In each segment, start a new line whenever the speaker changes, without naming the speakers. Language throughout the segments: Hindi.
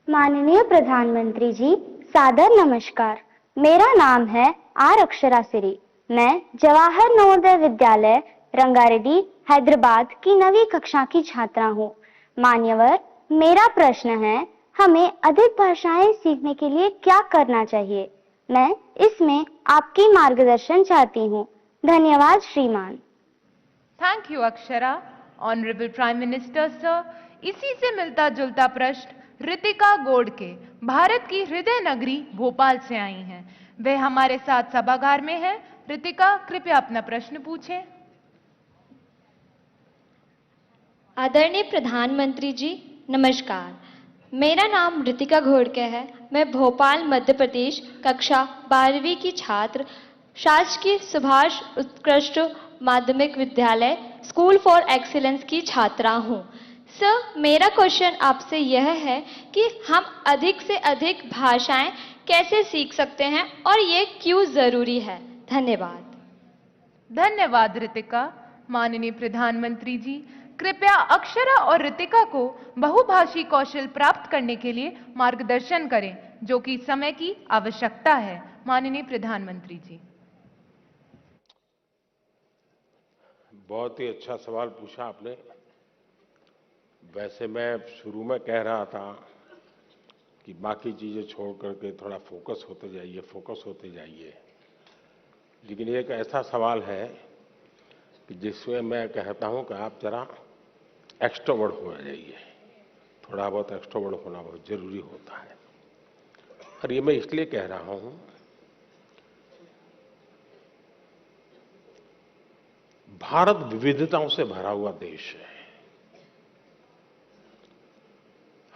माननीय प्रधानमंत्री जी, सादर नमस्कार। मेरा नाम है आर अक्षरा सिरी। मैं जवाहर नवोदय विद्यालय रंगारेड्डी हैदराबाद की 9वीं कक्षा की छात्रा हूँ। मान्यवर, मेरा प्रश्न है, हमें अधिक भाषाएं सीखने के लिए क्या करना चाहिए? मैं इसमें आपकी मार्गदर्शन चाहती हूँ। धन्यवाद श्रीमान।
Thank you Akshara. Honourable prime minister sir, इसी से मिलता जुलता प्रश्न रितिका गोडके भारत की हृदय नगरी भोपाल से आई हैं। वे हमारे साथ सभागार में हैं। रितिका, कृपया अपना प्रश्न पूछें।
आदरणीय प्रधानमंत्री जी, नमस्कार। मेरा नाम रितिका घोड़के है। मैं भोपाल मध्य प्रदेश कक्षा 12वीं की छात्र शासकीय सुभाष उत्कृष्ट माध्यमिक विद्यालय स्कूल फॉर एक्सीलेंस की छात्रा हूँ। सर, मेरा क्वेश्चन आपसे यह है कि हम अधिक से अधिक भाषाएं कैसे सीख सकते हैं और ये क्यों जरूरी है? धन्यवाद।
धन्यवाद रितिका। माननीय प्रधानमंत्री जी, कृपया अक्षरा और रितिका को बहुभाषी कौशल प्राप्त करने के लिए मार्गदर्शन करें, जो कि समय की आवश्यकता है। माननीय प्रधानमंत्री जी।
बहुत ही अच्छा सवाल पूछा आपने। वैसे मैं शुरू में कह रहा था कि बाकी चीजें छोड़ करके थोड़ा फोकस होते जाइए, लेकिन एक ऐसा सवाल है कि जिसमें मैं कहता हूं कि आप जरा एक्सट्रोवर्ट हो जाइए। थोड़ा बहुत एक्सट्रोवर्ट होना बहुत जरूरी होता है। और ये मैं इसलिए कह रहा हूं, भारत विविधताओं से भरा हुआ देश है।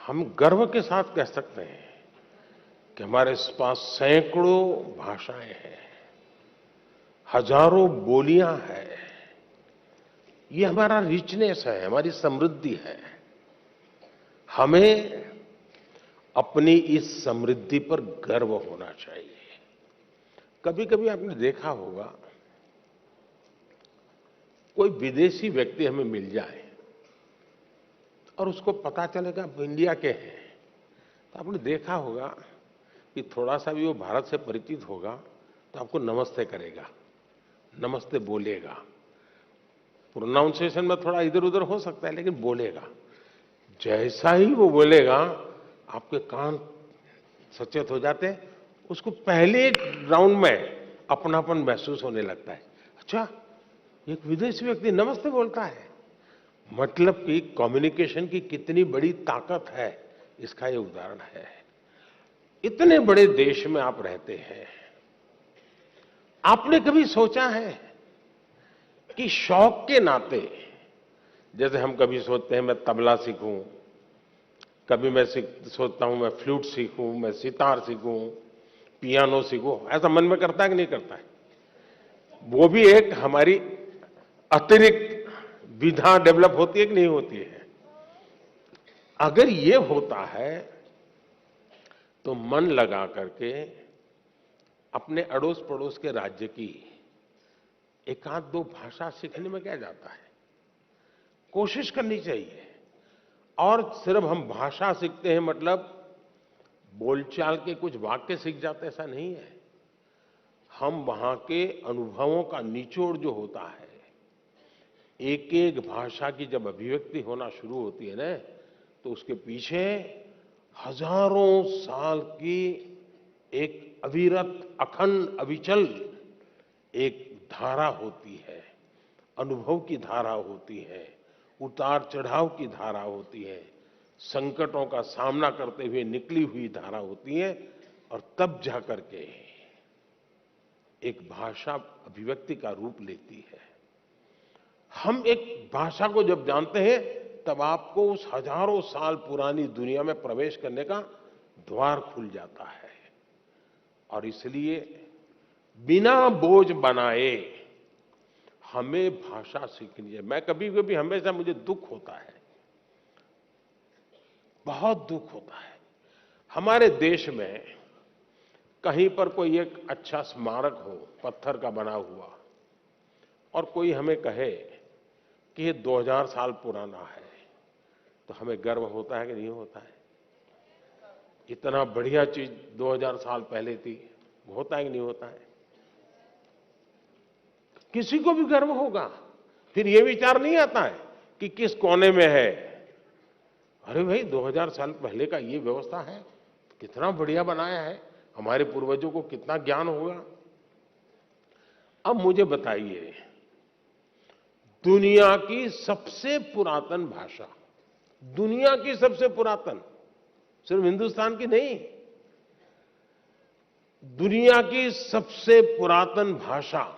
हम गर्व के साथ कह सकते हैं कि हमारे पास सैकड़ों भाषाएं हैं, हजारों बोलियां हैं। ये हमारा रिचनेस है, हमारी समृद्धि है। हमें अपनी इस समृद्धि पर गर्व होना चाहिए। कभी कभी आपने देखा होगा, कोई विदेशी व्यक्ति हमें मिल जाए और उसको पता चलेगा आप इंडिया के हैं, तो आपने देखा होगा कि थोड़ा सा भी वो भारत से परिचित होगा तो आपको नमस्ते करेगा, नमस्ते बोलेगा। प्रोनाउंसिएशन में थोड़ा इधर उधर हो सकता है, लेकिन बोलेगा। जैसा ही वो बोलेगा, आपके कान सचेत हो जाते हैं। उसको पहले राउंड में अपनापन महसूस होने लगता है। अच्छा, एक विदेशी व्यक्ति नमस्ते बोलता है, मतलब कि कम्युनिकेशन की कितनी बड़ी ताकत है, इसका ये उदाहरण है। इतने बड़े देश में आप रहते हैं, आपने कभी सोचा है कि शौक के नाते, जैसे हम कभी सोचते हैं मैं तबला सीखूं, कभी मैं सोचता हूं मैं फ्लूट सीखूं, मैं सितार सीखूं, पियानो सीखूं, ऐसा मन में करता है कि नहीं करता है? वो भी एक हमारी अतिरिक्त विधा डेवलप होती है कि नहीं होती है? अगर ये होता है तो मन लगा करके अपने अड़ोस पड़ोस के राज्य की एक आध दो भाषा सीखने में क्या जाता है? कोशिश करनी चाहिए। और सिर्फ हम भाषा सीखते हैं मतलब बोलचाल के कुछ वाक्य सीख जाते, ऐसा नहीं है। हम वहां के अनुभवों का निचोड़ जो होता है, एक एक भाषा की जब अभिव्यक्ति होना शुरू होती है ना, तो उसके पीछे हजारों साल की एक अविरत, अखंड, अविचल एक धारा होती है, अनुभव की धारा होती है, उतार चढ़ाव की धारा होती है, संकटों का सामना करते हुए निकली हुई धारा होती है। और तब जाकर के एक भाषा अभिव्यक्ति का रूप लेती है। हम एक भाषा को जब जानते हैं, तब आपको उस हजारों साल पुरानी दुनिया में प्रवेश करने का द्वार खुल जाता है। और इसलिए बिना बोझ बनाए हमें भाषा सीखनी है। मैं कभी कभी हमेशा मुझे दुख होता है, बहुत दुख होता है। हमारे देश में कहीं पर कोई एक अच्छा स्मारक हो, पत्थर का बना हुआ, और कोई हमें कहे कि ये 2000 साल पुराना है, तो हमें गर्व होता है कि नहीं होता है? इतना बढ़िया चीज 2000 साल पहले थी, होता है कि नहीं होता है? किसी को भी गर्व होगा। फिर ये विचार नहीं आता है कि किस कोने में है। अरे भाई, 2000 साल पहले का ये व्यवस्था है, कितना बढ़िया बनाया है, हमारे पूर्वजों को कितना ज्ञान होगा। अब मुझे बताइए, दुनिया की सबसे पुरातन भाषा, दुनिया की सबसे पुरातन, सिर्फ हिंदुस्तान की नहीं, दुनिया की सबसे पुरातन भाषा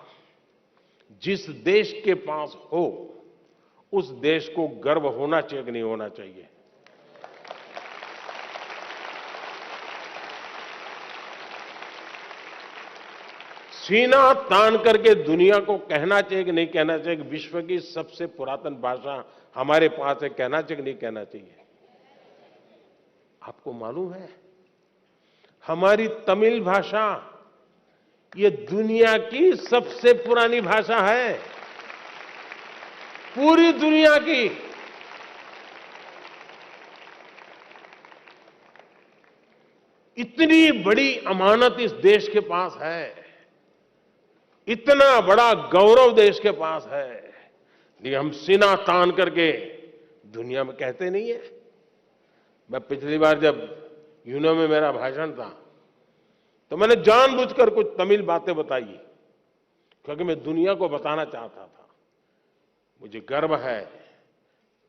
जिस देश के पास हो, उस देश को गर्व होना चाहिए कि नहीं होना चाहिए? सीना तान करके दुनिया को कहना चाहिए कि नहीं कहना चाहिए कि विश्व की सबसे पुरातन भाषा हमारे पास है? कहना चाहिए कि नहीं कहना चाहिए? आपको मालूम है, हमारी तमिल भाषा ये दुनिया की सबसे पुरानी भाषा है, पूरी दुनिया की। इतनी बड़ी अमानत इस देश के पास है, इतना बड़ा गौरव देश के पास है, लेकिन हम सीना तान करके दुनिया में कहते नहीं है। मैं पिछली बार जब यूनो में मेरा भाषण था तो मैंने जानबूझकर कुछ तमिल बातें बताई, क्योंकि मैं दुनिया को बताना चाहता था मुझे गर्व है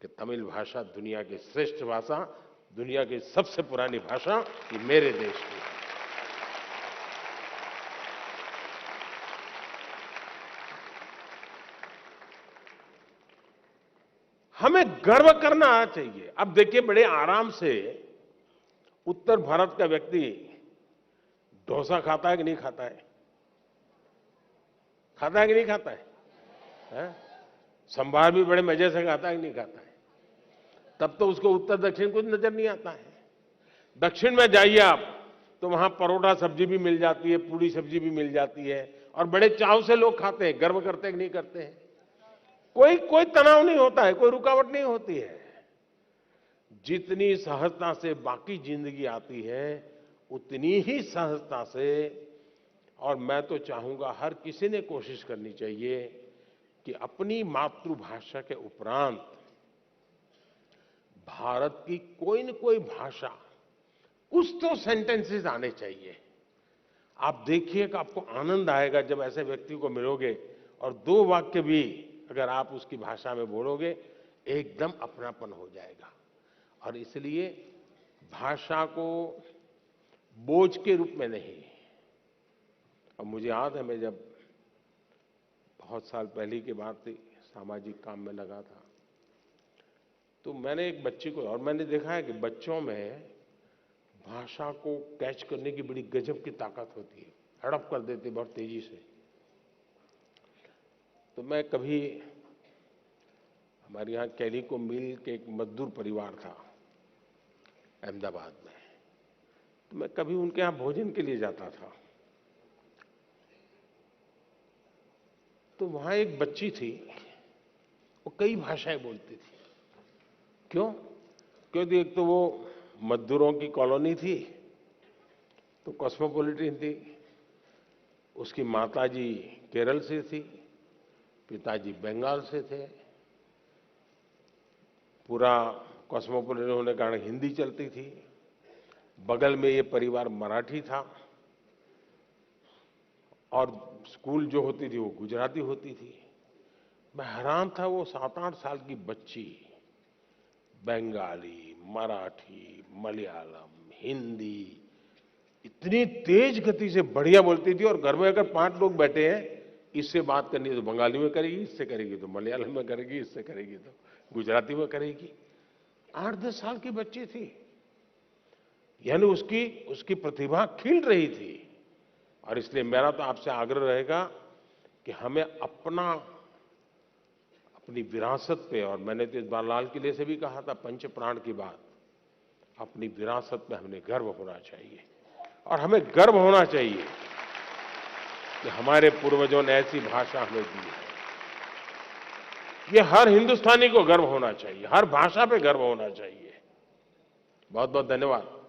कि तमिल भाषा दुनिया की श्रेष्ठ भाषा, दुनिया की सबसे पुरानी भाषा ये मेरे देश की है। हमें गर्व करना चाहिए। अब देखिए, बड़े आराम से उत्तर भारत का व्यक्ति डोसा खाता है कि नहीं खाता है? खाता है कि नहीं खाता है? हैं? संभार भी बड़े मजे से खाता है कि नहीं खाता है? तब तो उसको उत्तर दक्षिण कुछ नजर नहीं आता है। दक्षिण में जाइए आप तो वहां परोठा सब्जी भी मिल जाती है, पूरी सब्जी भी मिल जाती है, और बड़े चाव से लोग खाते हैं। गर्व करते हैं कि नहीं करते हैं? कोई तनाव नहीं होता है, कोई रुकावट नहीं होती है। जितनी सहजता से बाकी जिंदगी आती है, उतनी ही सहजता से, और मैं तो चाहूंगा हर किसी ने कोशिश करनी चाहिए कि अपनी मातृभाषा के उपरांत भारत की कोई न कोई भाषा, कुछ तो सेंटेंसेस आने चाहिए। आप देखिए कि आपको आनंद आएगा जब ऐसे व्यक्ति को मिलोगे और दो वाक्य भी अगर आप उसकी भाषा में बोलोगे, एकदम अपनापन हो जाएगा। और इसलिए भाषा को बोझ के रूप में नहीं। और मुझे याद है, मैं जब बहुत साल पहले की बात थी, सामाजिक काम में लगा था, तो मैंने एक बच्ची को, और मैंने देखा है कि बच्चों में भाषा को कैच करने की बड़ी गजब की ताकत होती है, हड़प कर देते बहुत तेजी से। तो मैं कभी, हमारे यहाँ कैलिको मिल के एक मजदूर परिवार था अहमदाबाद में, तो मैं कभी उनके यहाँ भोजन के लिए जाता था। तो वहां एक बच्ची थी, वो कई भाषाएं बोलती थी। क्यों? क्योंकि एक तो वो मजदूरों की कॉलोनी थी, तो कॉस्मोपॉलिटन थी। उसकी माताजी केरल से थी, पिताजी बंगाल से थे। पूरा कॉस्मोपॉलिटन होने के कारण हिंदी चलती थी। बगल में ये परिवार मराठी था, और स्कूल जो होती थी वो गुजराती होती थी। मैं हैरान था, वो 7-8 साल की बच्ची बंगाली, मराठी, मलयालम, हिंदी इतनी तेज गति से बढ़िया बोलती थी। और घर में अगर 5 लोग बैठे हैं, इससे बात करनी है तो बंगाली में करेगी, इससे करेगी तो मलयालम में करेगी, इससे करेगी तो गुजराती में करेगी। 8-10 साल की बच्ची थी, यानी उसकी प्रतिभा खिल रही थी। और इसलिए मेरा तो आपसे आग्रह रहेगा कि हमें अपनी विरासत पे, और मैंने तो इस बार लाल किले से भी कहा था पंच प्राण की बात, अपनी विरासत पे हमें गर्व होना चाहिए। और हमें गर्व होना चाहिए कि हमारे पूर्वजों ने ऐसी भाषा हमें दी है। ये हर हिंदुस्तानी को गर्व होना चाहिए, हर भाषा पे गर्व होना चाहिए। बहुत बहुत धन्यवाद।